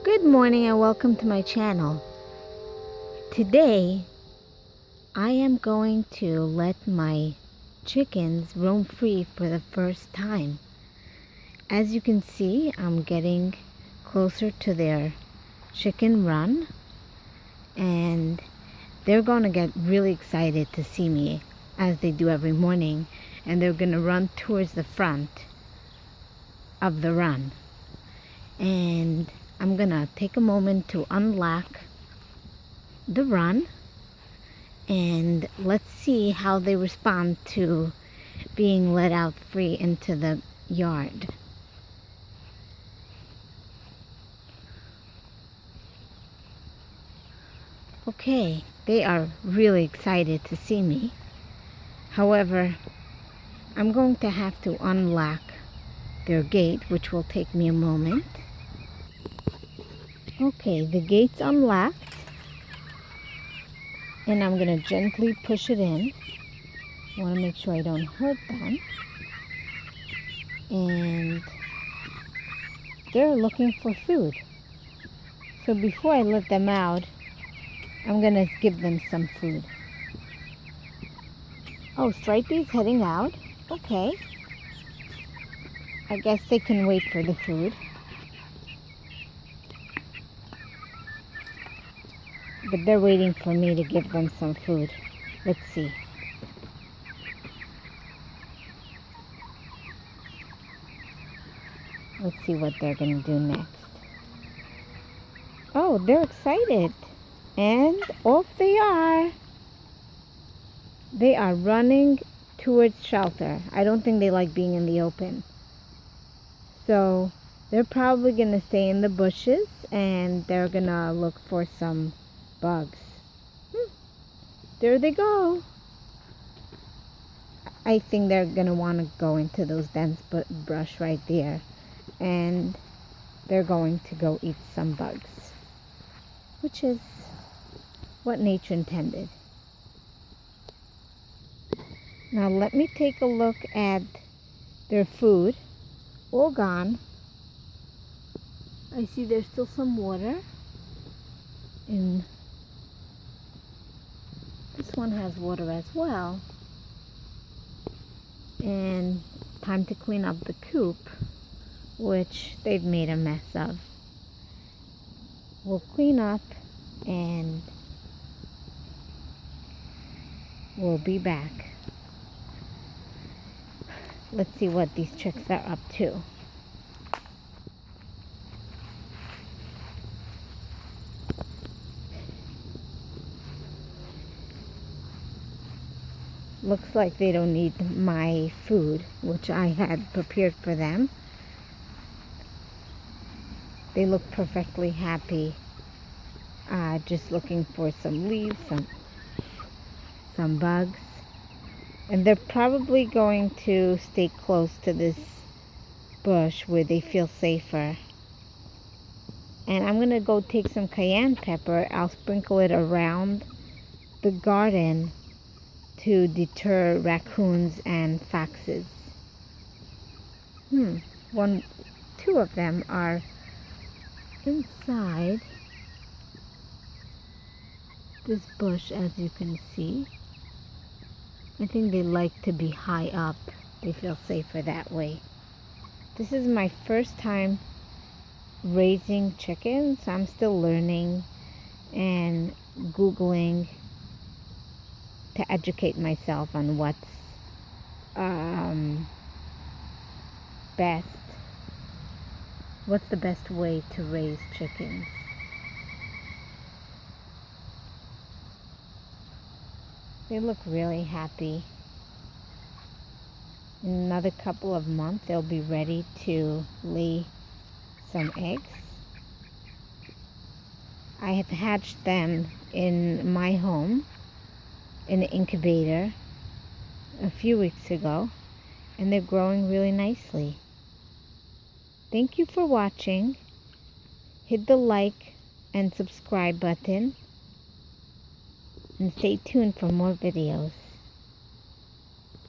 Good morning and welcome to my channel. Today I am going to let my chickens roam free for the first time. As you can see, I'm getting closer to their chicken run and they're going to get really excited to see me as they do every morning, and they're going to run towards the front of the run. And I'm gonna take a moment to unlock the run and let's see how they respond to being let out free into the yard. Okay, they are really excited to see me. However, I'm going to have to unlock their gate, which will take me a moment. Okay, the gate's unlocked and I'm going to gently push it in. I want to make sure I don't hurt them. And they're looking for food. So before I let them out, I'm going to give them some food. Oh, Stripey's heading out. Okay. I guess they can wait for the food. But they're waiting for me to give them some food. Let's see. Let's see what they're going to do next. Oh, they're excited. And off they are. They are running towards shelter. I don't think they like being in the open. So they're probably going to stay in the bushes and they're going to look for some bugs. There they go. I think they're going to want to go into those dense brush right there. And they're going to go eat some bugs, which is what nature intended. Now let me take a look at their food. All gone. I see there's still some water. And this one has water as well. And time to clean up the coop, which they've made a mess of. We'll clean up and we'll be back. Let's see what these chicks are up to. Looks like they don't need my food, which I had prepared for them. They look perfectly happy, just looking for some leaves, some bugs. And they're probably going to stay close to this bush where they feel safer. And I'm going to go take some cayenne pepper. I'll sprinkle it around the garden to deter raccoons and foxes. Two of them are inside this bush, as you can see. I think they like to be high up. They feel safer that way. This is my first time raising chickens. I'm still learning and Googling to educate myself on what's best. What's the best way to raise chickens? They look really happy. In another couple of months, they'll be ready to lay some eggs. I have hatched them in my home in the incubator a few weeks ago, and they're growing really nicely. Thank you for watching. Hit the like and subscribe button and stay tuned for more videos.